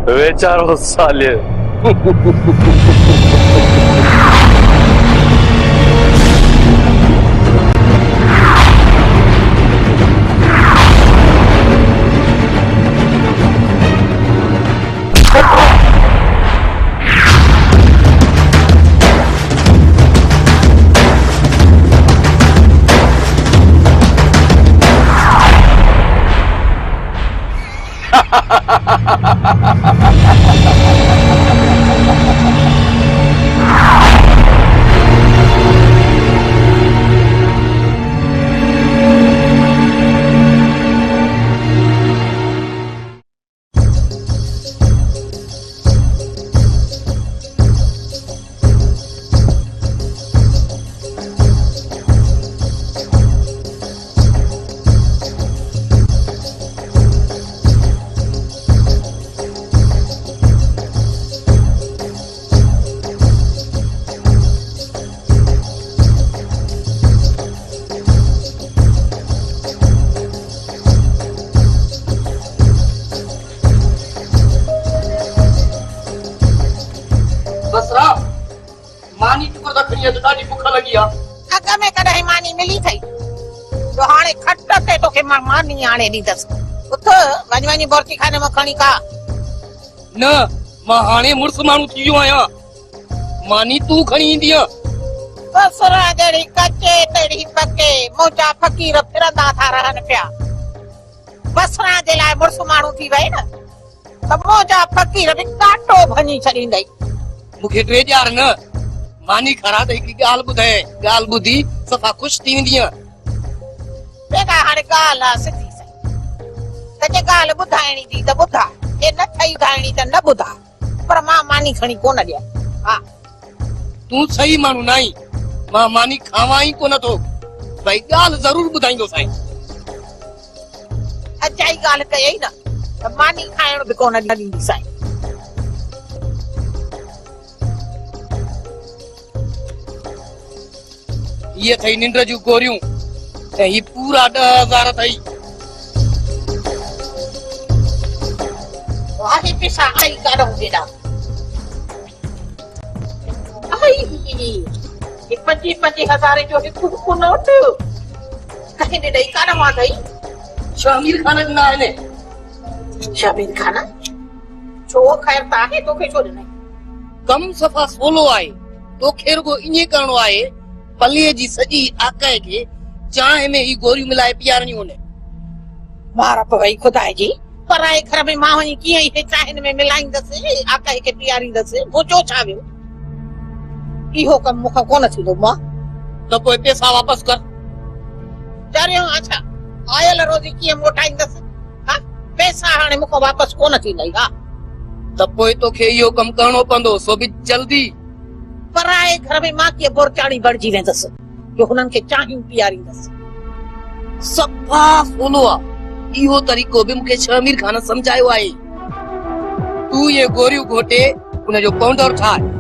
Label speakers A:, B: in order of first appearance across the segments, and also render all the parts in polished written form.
A: बेचारो साले
B: आने दी दस उठ वनी वनी बोरकी खाने में खणी का
C: न मां हाने मुर्स मानू थियो आया मानी तू खणी दिया
B: बसरा जड़ी कच्चे तेड़ी पक्के मोचा फकीर फिरंदा था रहन पिया बसरा जे लाए मुर्स मानू थी वई न त मोचा फकीर भी काटो भनी छडींदई
C: मुखे टे यार न मानी खरा त हिकड़ी गाल बुधाए गाल बुधी सफा खुश थी दिया
B: बेगा हाने गाल सिधी तजे गाल बुधाइणी थी त बुधा ए न थई गाइणी त न बुधा पर मां मानी खणी कोन दिया हां
C: तू सही मानू नहीं मां मानी खावा ही कोन तो भाई गाल जरूर बुधाइंदो साईं
B: अजाई गाल कयई न त मानी खाइण भी कोन ॾींदी साईं
C: ये थई निंड जूं गोरियूं ऐं ही पूरा 10,000 थई
B: वाही पिसा आई काढो गेडा ये 25,000 जो हिकु हिकु नोट कहीं ने ॾेई कान मां अथई।
C: शामिर खान ॾिना आहिनि।
B: शामिर खान छो ख़ैर तव्हांखे तोखे छो ॾिनई?
C: कम सफ़ा सोलो आहे। तोखे रुगो ईअं करणो आहे पलीअ जी सॼी आकाए खे चांहि में ही गोरियूं मिलाए पीआरणियूं आहिनि।
B: मार पवई खुदा जी, पराए घर में मां वञी कीअं ई चांहि में मिलाईंदसि आकाए खे पीआरींदसि? मुंहिंजो छा वियो? इहो कमु मूंखां कोन थींदो। मां
C: त पोइ पैसा वापसि कर।
B: चरियो अच्छा आयल रोज़ी कीअं मोटाईंदसि? हा पैसा हाणे मूंखां वापसि कोन थींदई। हा
C: त पोइ तोखे इहो कमु करणो पवंदो, सो बि जल्दी।
B: पराए घर में मां कीअं बोरचाणी बणिजी वेंदसि जो हुननि खे चाहियूं पीआरींदसि?
C: सफ़ा सोलो आहे। इहो तरीक़ो बि मूंखे शामिर खान सम्झायो आहे। तूं ये गोरियूं घोटे उनजो पाउडर ठाहे,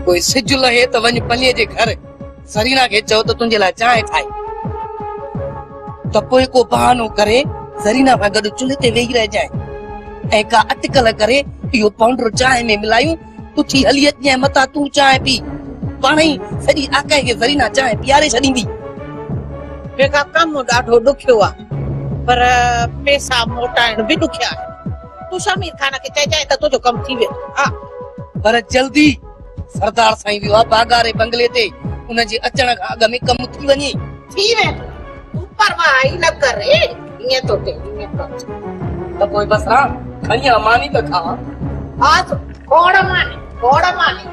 C: पोइ सिज लहे त वञ पलीअ जे घर सरीना खे चओ त तुंहिंजे लाइ चांहि ठाहे। त पोइ को बहानो करे सरीना सां गॾु चुल्हे ते वेही रहिजांइ ऐं का अटकल करे इहो पाउडर चांहि में मिलायूं। उथी हली अचजांइ मतां तूं चांहि पी। पाण ई सॼी आकाए खे सरीना चांहि पीआरे छॾींदी।
B: जेका कमु ॾाढो ॾुखियो आहे पर पैसा मोटाइण बि ॾुखिया आहे। तूं शामिर खान खे चइजांइ त तुंहिंजो कमु थी वेंदो। हा
C: पर जल्दी। सरदार साईं वियो आहे बागारे बंगले ते। उनजे अचण खां अॻु में कमु थी वञे।
B: थी वेंदो, तूं परवाह ई न करे। ईअं तो थिए, ईअं तो थिए।
C: त पोइ बसि खणी आ मानी त खा।
B: हा खोड़ मानी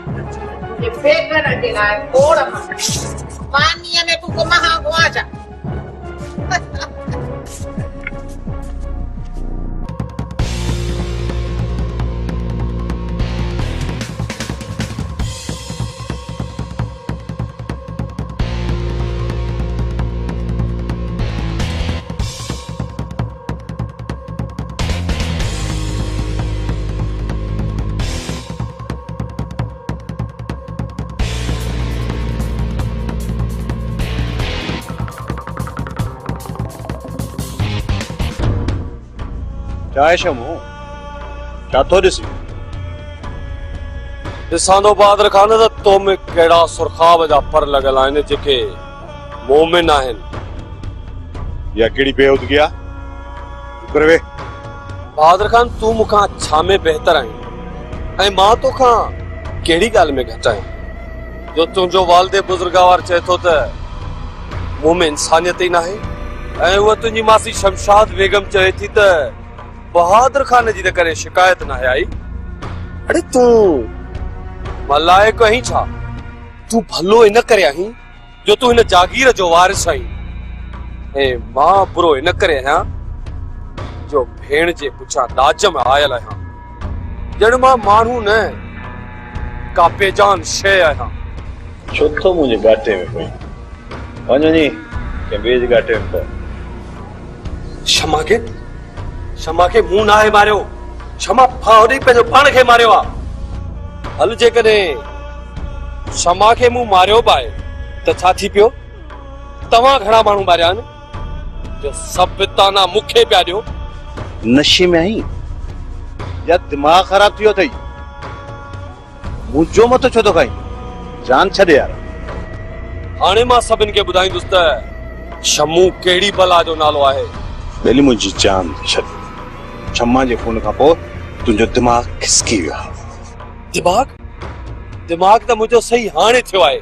B: ये बेगन जे लाइ खोड़ मानीअ में तूं महा गुआ जा।
A: चाहे शमू चाथो ॾिसी ॾिसांदो बहादुर खान त तो में कहिड़ा सुरखाब जा पर लॻल आहिनि जेके मोमिन आहिनि। या कहिड़ी बेहूदगी आहे? शुक्र वे बहादुर खान, तूं मूंखां छा में बहितर आहीं ऐं मां तोखां कहिड़ी ॻाल्हि में घटि आहियां जो तुंहिंजो वालिदे बुज़ुर्गावार चए थो त मूं में इंसानियत ई नाहे ऐं उहा तुंहिंजी मासी शमशाद बेगम चए थी त बहादुर खान जी त करे शिकायत न आई। अरे तूं मलाइक आहीं छा? तूं भलो इन करे आहीं जो तूं हिन जागीर जो वारिस आहीं ऐं मां बुरो इन करे आहियां जो भेण जे पुछां लाज में आयल आहियां। ॼण मां माण्हू न का बेजान शइ आहियां।
D: छो तो मुंहिंजे घाटे में पई वञ वञी के ॿिए जे घाटे में पओ।
A: क्षमा खे मुंहुं नाहे मारियो। क्षमा भाउरी पंहिंजो पाण खे मारियो आहे। हल जेकॾहिं क्षमा खे मुंहुं मारियो बि आहे त छा थी पियो? तव्हां घणा माण्हू मारिया आहिनि जो सभु ताना मूंखे पिया ॾियो?
D: नशे में आई या दिमाग़ ख़राब थी वियो अथई? मुंहिंजो मथो छो थो खाई? जान छॾे यार।
A: हाणे मां सभिनि खे ॿुधाईंदुसि त शमू कहिड़ी बला जो नालो आहे।
D: ॿेली मुंहिंजी जान छॾ। क्षमा जे खून खां पोइ तुंहिंजो दिमाग़ खिसकी वियो।
A: दिमाग़ त मुंहिंजो सही हाणे थियो आहे।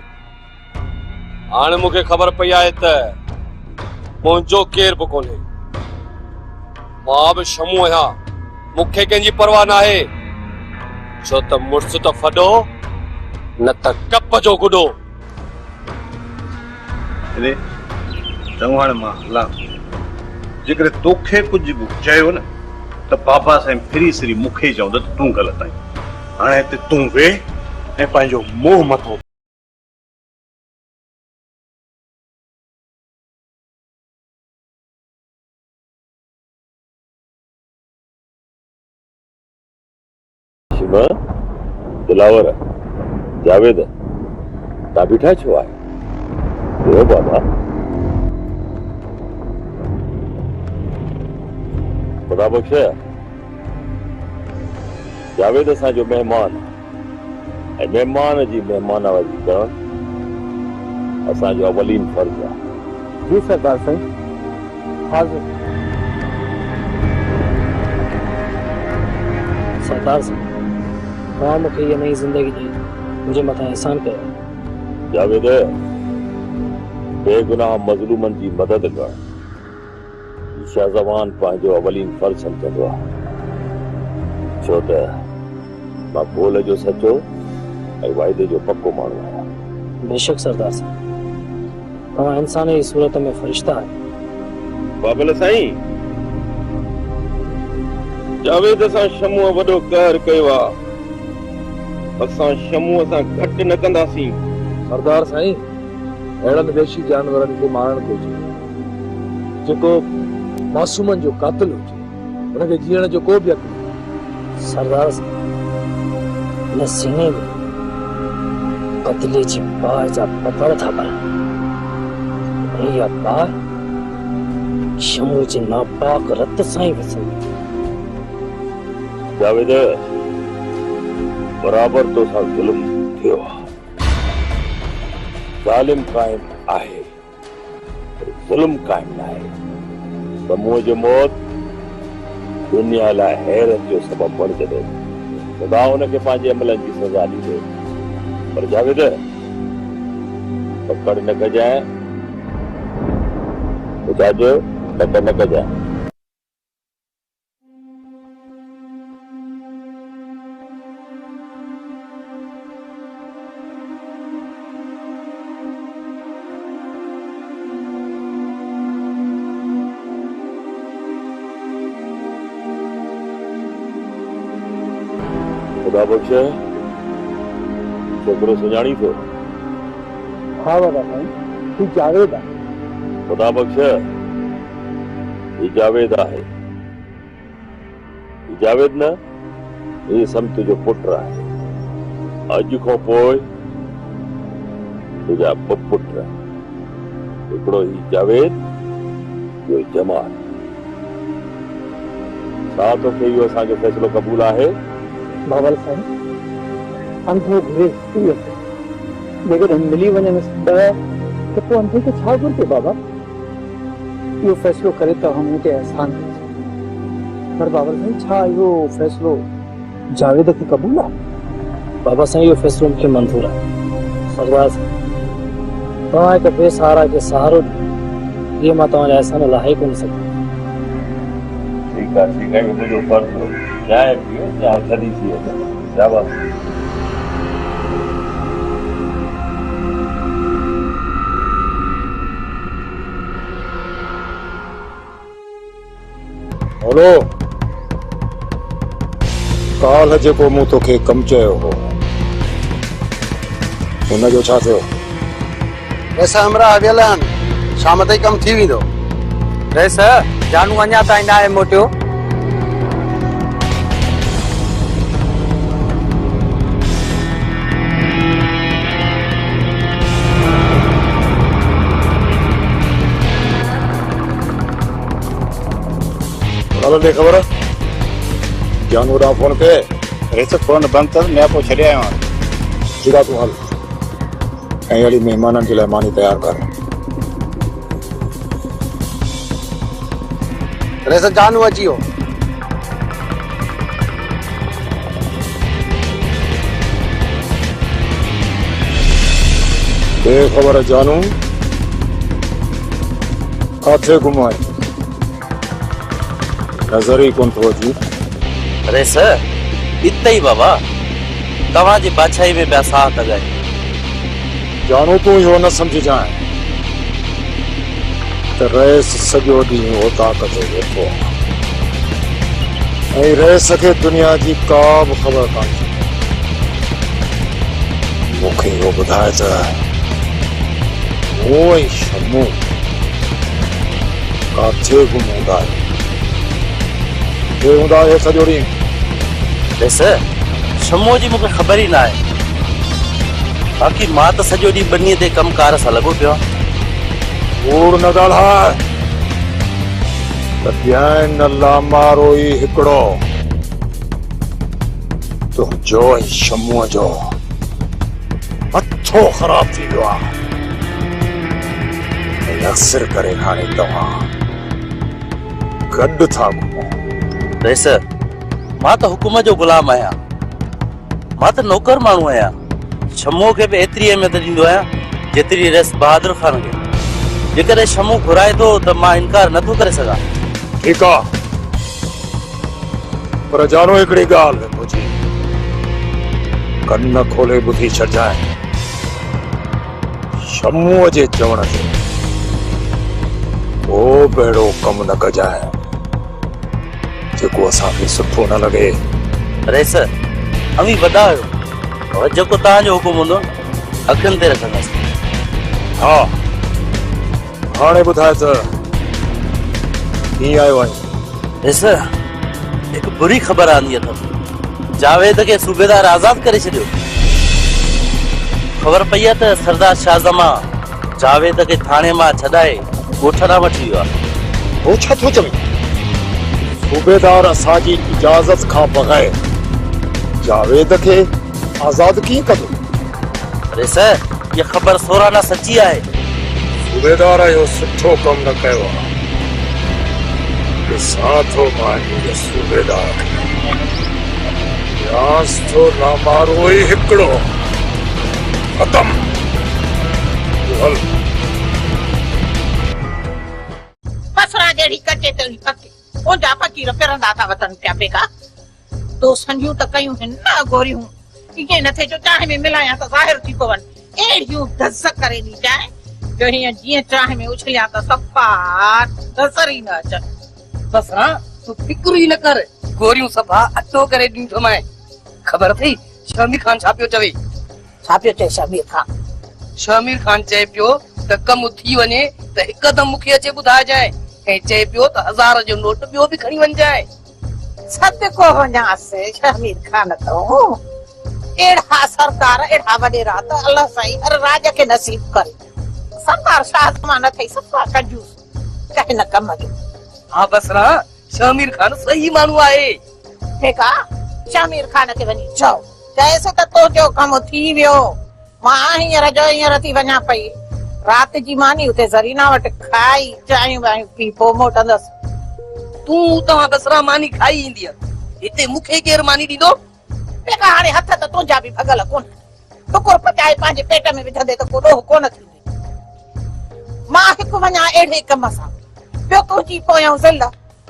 A: हाणे मूंखे ख़बर पई आहे त मुंहिंजो केर बि कोन्हे। मां बि शमू आहियां। मूंखे कंहिंजी परवाह न आहे छो त मुड़ुस त फॾो न त कप जो गुॾो।
D: चङो हाणे मां हलां। जेकर तोखे कुझु बि चयो न त बाबा साईं फिरी सिरी मूंखे ई चवंदो त तूं ग़लति आहीं। हाणे हिते तूं वेह ऐं पंहिंजो मोह मथो
E: शिमा दिलावर जावेद तव्हां बीठा छो आहे? ॿियो बाबा खुदा बख़्शे। जावेद असांजो महिमान ऐं महिमान जी महिमानवाज़ी करणु असांजो अवलीन फर्ज़ आहे।
F: जी सरदार साईं, हाज़िर।
G: सरदार साहब, तव्हां मूंखे इहा नई ज़िंदगी ॾेई मुंहिंजे मथां एहसान कयो।
E: जावेद, बेगुनाह मज़लूमनि जी मदद करणु शाहज़वान पंहिंजो अवलीन फर्ज़ सम्झंदो आहे, छो त मां बोल जो सचो ऐं वाइदे जो पक्को माण्हू आहियां।
G: बेशक सरदार साहब, तव्हां इंसान जी सूरत में फ़रिश्ता आहियो।
E: बाबल साईं, जावेद सां शमूअ वॾो कहर कयो आहे, असां शमूअ सां घटि न कंदासीं।
F: सरदार साईं, अहिड़नि वेशी जानवरनि खे मारणु घुरिजे जेको मासूमनि जो कातिल हुजे, हुनखे जीअण जो को बि हक़ न।
G: सरदार साहब, हिन सीने में कतले जी बाहि जा पपड़ था पड़नि ऐं इहा बाहि शमूअ जे नापाक रत सां ई वसंदी।
E: जावेद, बराबर तो सां ज़ुल्म थियो आहे। ज़ालिम क़ाइम आहे, ज़ुल्म क़ाइम न आहे। समूह जो मौत दुनिया लाइ हैरत जो सबबु बणिजंदो। ख़ुदा हुनखे पंहिंजे अमलनि जी सज़ा ॾींदो। पर जावेद, पकड़ न कजांइ, ख़ुदा जो ॾक न कजांइ। खुदा बख्श, छोकिरो सुञाणी थो?
F: हा बाबा साईं, ही जावेद आहे।
E: खुदा बख्श, ही जावेद आहे। ही जावेद न, ही समत जो पुट आहे। अॼु खां पोइ तुंहिंजा ॿ पुट, हिकिड़ो ही जावेद, ॿियो जमाल। छा तोखे इहो असांजो फ़ैसिलो क़बूल आहे?
F: बाबल साईं, अंधो घुरे जेकॾहिं मिली वञे त पोइ अंधे खे छा घुरिजे बाबा? इहो फ़ैसिलो करे त हम ते एहसान कजे। पर बाबल साईं, छा इहो फ़ैसिलो जावेद खे क़बूल आहे?
G: बाबा साईं, इहो फ़ैसिलो मूंखे मंज़ूर आहे। सरदार साहब, तव्हां हिकु बेसहारा खे सहारो ॾियो, इहो मां तव्हांजा एहसान लाहे कोन सघां।
E: ठीकु आहे, ठीकु आहे, तुंहिंजो फर्ज़ हो। चांहि पियो, चांहि थधी थी वञे। शाबाश।
H: बोलो, काल जेको मूं तोखे कमु चयो हो, हुनजो छा थियो?
I: वैसे हमरा अवियल आहिनि, शाम ताईं कमु थी वेंदो।
J: रेस जानू अञा ताईं न आहे मोटियो।
H: दे ख़बर जानू ॾांहुं फोन कए?
I: रेस फोन बंदि कर, मैं पोइ छॾे आयो आहियां।
H: ठीकु आहे, तूं हल ऐं अहिड़ी महिमाननि जे लाइ मानी तयारु कर।
I: रेस जानू अची वियो।
H: बेख़बर जानू काथे गुम आहे? नज़र ई कोन थो अचे।
J: अरे सर, इते ही बाबा, तव्हांजी बादशाही में पिया साह था ॻाइनि।
H: जानू तूं इहो न सम्झजांइ त रईस सॼो ॾींहुं ओताक ते वेठो आहे ऐं रईस खे दुनिया जी का बि ख़बर कान्हे। मूंखे इहो ॿुधाए त उहो ई शमू काथे गुम हूंदा आहिनि? हूंदा आहे सॼो ॾींहुं?
J: वैसे शमो जी मूंखे ख़बर ई न आहे। बाक़ी मां त सॼो ॾींहुं बनीअ ते कमकार सां लॻो पियो आहियां।
H: कूड़ न ॻाल्हाए त ॼाण न लामारो ई हिकिड़ो। तुंहिंजो ऐं शम्हूअ जो मथो ख़राब थी वियो आहे। अक्सर करे हाणे तव्हां गॾु था घुमो।
J: रईस, मां त हुकुम जो गुलाम आहियां, मां त नौकर माण्हू आहियां। शम्हू खे बि एतिरी अहमियत ॾींदो आहियां जेतिरी रईस बहादुर ख़ान खे। जेकॾहिं शम्हू घुराए थो त मां इनकार नथो करे सघां।
H: ठीकु आहे, पर जानो हिकिड़ी ॻाल्हि मुंहिंजी कन खोले ॿुधी छॾजांइ। शम्हूअ जे चवण ते को बेड़ो कमु न कजांइ जेको असांखे सुठो न लॻे।
J: रईस, अमी वॾा आहियो, और जेको तव्हांजो हुकुम हूंदो अखियुनि ते रखंदासीं।
H: हा, हाणे ॿुधाए त कीअं आयो आहीं?
J: रईस, हिकु बुरी ख़बर आंदी अथव। जावेद खे सूबेदार आज़ाद करे छॾियो। ख़बर पई आहे त सरदार शाहज़मा जावेद खे थाणे मां छॾाए ॻोठ ॾांहुं वठी वियो आहे।
H: हो छा थो चवे? सूबेदार असांजी इजाज़त खां बग़ैर जावेद खे आज़ाद कीअं कंदो?
J: रईस, इहा ख़बर सोराना सची आहे।
H: सूबेदार इहो सुठो कमु न कयो आहे। ॾिसां थो मां हिन सूबेदार खे यास थो नामारो ई हिकिड़ो ख़तम। हल
B: बसरा जहिड़ी कचे तहिड़ी पके मुंहिंजा फ़क़ीर फिरंदा था वतन पिया बेगा। दोस्तनियूं त कयूं हिन न गोरियूं, इहे न थिए जो चाहे में मिलायां त ज़ाहिर थी पवन। अहिड़ियूं धज़ करे ॾीजांइ जो हीअं जीअं चाहे में उछलिया त सफ़ा नज़र ई न अचनि।
C: बसरा, तू फिक्र ई न कर, गोरियूं सफ़ा अटो करे ॾींदोमांइ। ख़बर अथई शमीर खान छा पियो चवे?
B: छा पियो चए शमीर खान?
C: शमीर खान चए पियो त कमु थी वञे त हिकदमि मूंखे अचे ॿुधाइजांइ, ऐं चए पियो त 1000 जो नोट ॿियो बि खणी वञजांइ।
B: सदको वञासीं शमीर खान तो। अहिड़ा सरकार अहिड़ा वॾेरा त अल्लाह साईं हर राज खे नसीब करे। सरदार शाहज़मा न थई सफ़ा कंजूस कंहिं न कम जो।
C: हाँ बसरा, शमीर खान सही माण्हू आहे।
B: ठीकु आहे, शमीर खान खे वञी चओ चएसि त तुंहिंजो कमु थी वियो। मां हींअर जो हींअर थी वञा पई। राति जी मानी उते ज़रीना वटि खाई चांहियूं वांहियूं पी पोइ मोटंदसि।
C: तूं तव्हां बसरा मानी खाई ईंदी, हिते मूंखे केरु मानी ॾींदो?
B: बेका हाणे हथ त तुंहिंजा बि भॻल कोन। टुकुर पचाए पंहिंजे पेट में विझंदे त को ॾोह कोन थींदी। मां हिकु वञा अहिड़े कम सां, ॿियो तुंहिंजी पोयां ज़िल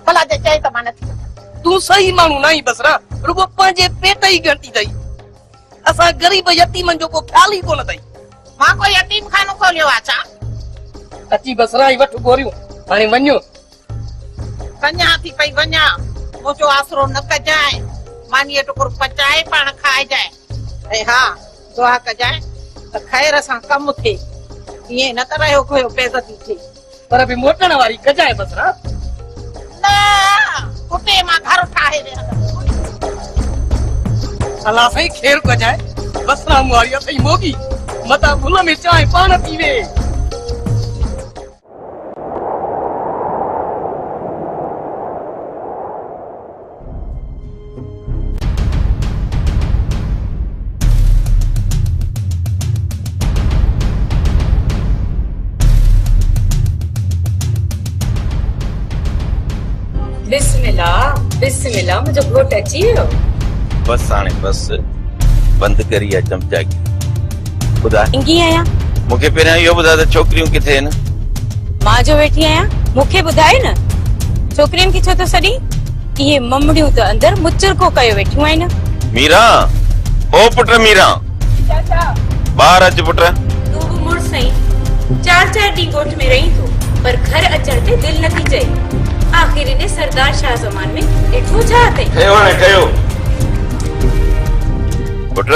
B: भला जे चए त मां नथी वञा।
C: तूं सही माण्हू न आहीं बसरा, रुगो पंहिंजे पेट ई ॻणती अथई। असां ग़रीब यतीमनि जो को ख़्याल ई कोन अथई।
B: मां कोई यतीम खानो खोलियो आहे छा?
C: अची बसरा ई वठ गोरियूं, हाणे वञो।
B: वञा थी पई वञा, मुंहिंजो आसरो न कजांइ। मानीअ टुकुर पचाए पाण खाइजांइ, ऐं हा दुआ कजांइ त ख़ैर सां कमु थिए। ईअं न त रहियो खोयो बेइज़ती थिए।
C: पर बि मोटण वारी कजांइ बसरा।
B: न उते मां घर ठाहे वेहंदसि।
C: अलाह साईं खेर कजांइ। बसरा मुआरी अथई मोगी, मता भुल में चांहि पाण पीवे।
K: बिस्मिल्लाह बिस्मिल्लाह, मुझे घोट अची वियो।
J: बस हाणे बस बंद करी आहे चमचागी। ॿुधाए
K: इंगी आया
J: मूंखे पहिरियां इहो ॿुधाए त छोकिरियूं किथे आहिनि?
K: मां जो वेठी आया, मूंखे ॿुधाए न छोकिरियुनि खे छो तो सॾी? इहे ममड़ियूं त अंदर मुचरको कयो वेठियूं आहिनि।
J: मीरा, ओ पुट मीरा,
K: चाचा
J: ॿाहिरि अच पुट।
K: तू बि मुड़ सही, 4 ॾींहं ॻोठ में रही तूं, पर घर अचण ते दिलि नथी चई। आखिर ने सरदार शाह ज़मान में ॾिठो छा अथई?
J: कयो पुट,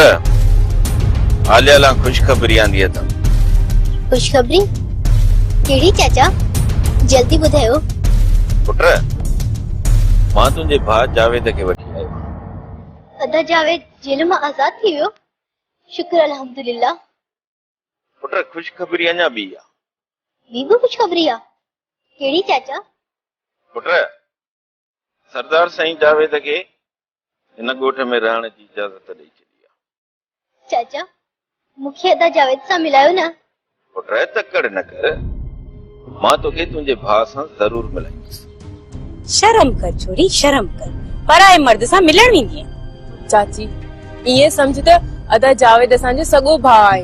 J: आलिया लाइ ख़ुशख़बरी आंदी अथमि।
L: खुशखबरी केड़ी चाचा, जल्दी ॿुधायो।
J: पुट, मां तुंहिंजे भाउ जावेद खे वठी आयो।
L: अदा जावेद जेल मां आज़ाद थी वियो? शुक्र अल्हम्दुलिल्लाह।
J: पुट, ख़ुशख़बरी अञा ॿी आहे।
L: ॿी बि खुशखबरी आ? केड़ी चाचा?
J: पुट, सरदार साईं जावेद खे
M: इन ॻोठ में रहण जी इजाज़त ॾेई छॾी आहे।
L: चाचा मूंखे अदा जावेद सां मिलायो न।
M: पुट तकड़ न कर, मां तोखे तुंहिंजे भाउ सां ज़रूर मिलाईंदुसि।
K: शर्म कर छोरी, शर्म कर, पराए मर्द सां मिलण वेंदी आहे।
N: चाची इहे समझ त अदा जावेद असांजो सॻो भाउ आहे।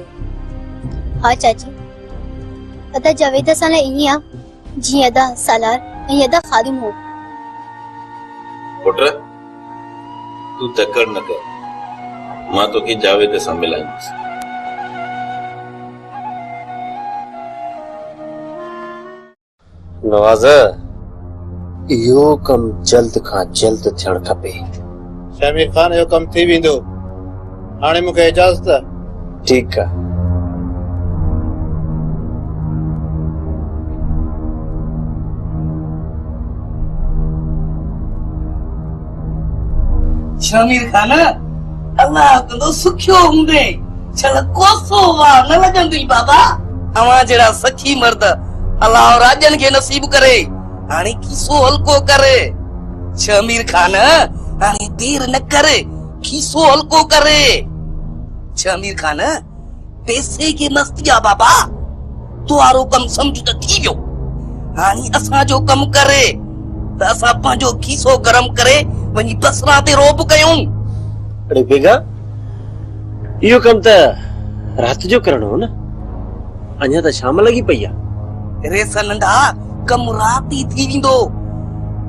L: हाँ चाची, अदा जावेद सां लाइ ईअं आहे जीअं अदा सालार ऐं अदा ख़ादिम हो।
M: पुट तूं तकड़ न कर, मां तोखे जावेद सां मिलाईंदुसि।
J: नवाज़ इहो कम जल्द खां जल्द थियण खपे।
I: शामिर खान जो कम थी वेंदो, हाणे मूंखे इजाज़त आहे।
J: ठीक आहे।
C: शामिर खान अल्लाह कंदो सुखियो हूंदे, छल कोसो वाह न लॻंदी बाबा। अवां जहिड़ा सखी मर्द अल्लाह राजन खे नसीब करे, हाणे खीसो हल्को करे। शामिर खान हाणे देर न करे, खीसो हल्को करे। शामिर खान पैसे के मस्ती आ बाबा, तुआरो कम समझ त थी वियो। हाणे असांजो कम करे त असां पंहिंजो खीसो गरम करे वञी बसरा ते रोब कयूं।
J: अरे बेगा इहो कम त रात जो करणो हो न, अञा त शाम लगी पई आहे।
C: रे सनंदा कम रात ई थी वेंदो,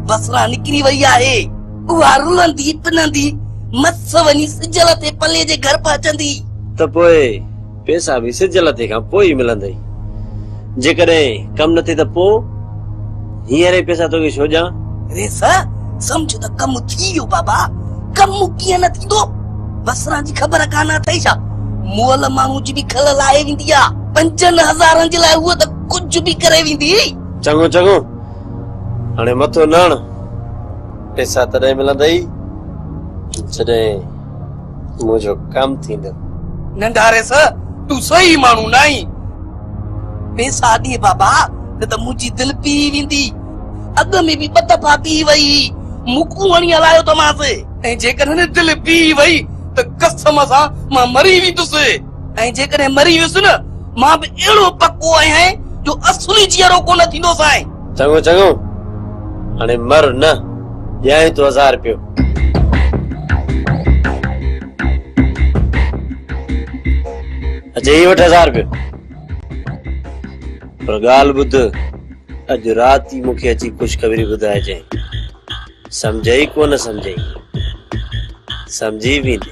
C: बसरा निकिरी वई आहे। उहा रुलंदी पिनंदी मस वञी सिजल ते पले जे घर पहुचंदी।
J: त पोइ पैसा बि सिजल ते खां पोइ ई मिलंदई। जेकॾहिं कम न थिए त पोइ हींअर पैसा तोखे छो ॾियां?
C: रे समझ त कम थी वियो बाबा। कम कीअं न थींदो, बसरा जी ख़बर कान अथई छा? मोल माण्हू जी बि खल लाहे वेंदी आहे, 5000 जे लाइ उहा त कुझु बि करे वेंदी।
J: चङो चङो, हाणे मथो न हण, पैसा तॾहिं मिलंदई जॾहिं मुंहिंजो कम थींदो।
C: नंढा रे तूं सही माण्हू न आहीं। पैसा ॾे बाबा न त मुंहिंजी दिलि पी वेंदी। अॻ में बि 2 दफ़ा पी वई, मुकू हणी हलायो तमासे। ऐं जेकॾहिं दिलि पी वई त कसम सां मां मरी वेंदुसि। ऐं जेकॾहिं मरी वियुसि न, मां बि अहिड़ो पको आहियां जो असली जीअरो कोन थींदो साईं।
J: चङो चङो, हाणे मर न, ॾियां तो 1000 रुपयो। अच्छा ही वठ 1000 रुपयो। पर ॻाल्हि ॿुध, अॼु राति ई मूंखे अची ख़ुशख़बरी ॿुधाइजांइ। सम्झई कोन सम्झई? सम्झी वेंदे।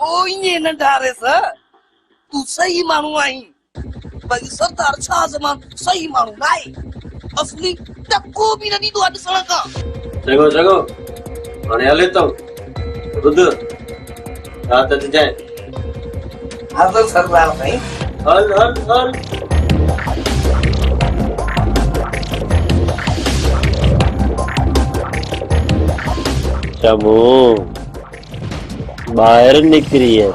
C: ओ ईअं नंढा रे तूं सही माण्हू आहीं। भई सरदार शाह ज़मान सही माण्हू न आहे, असली टको बि न ॾींदो आहे ॾिसण खां।
J: चङो चङो, हाणे हले थो। ॿुध राति अचिजांइ।
C: हाज़िर सरदार साईं।
J: हल हल हल। चमू ॿाहिरि निकिरी है।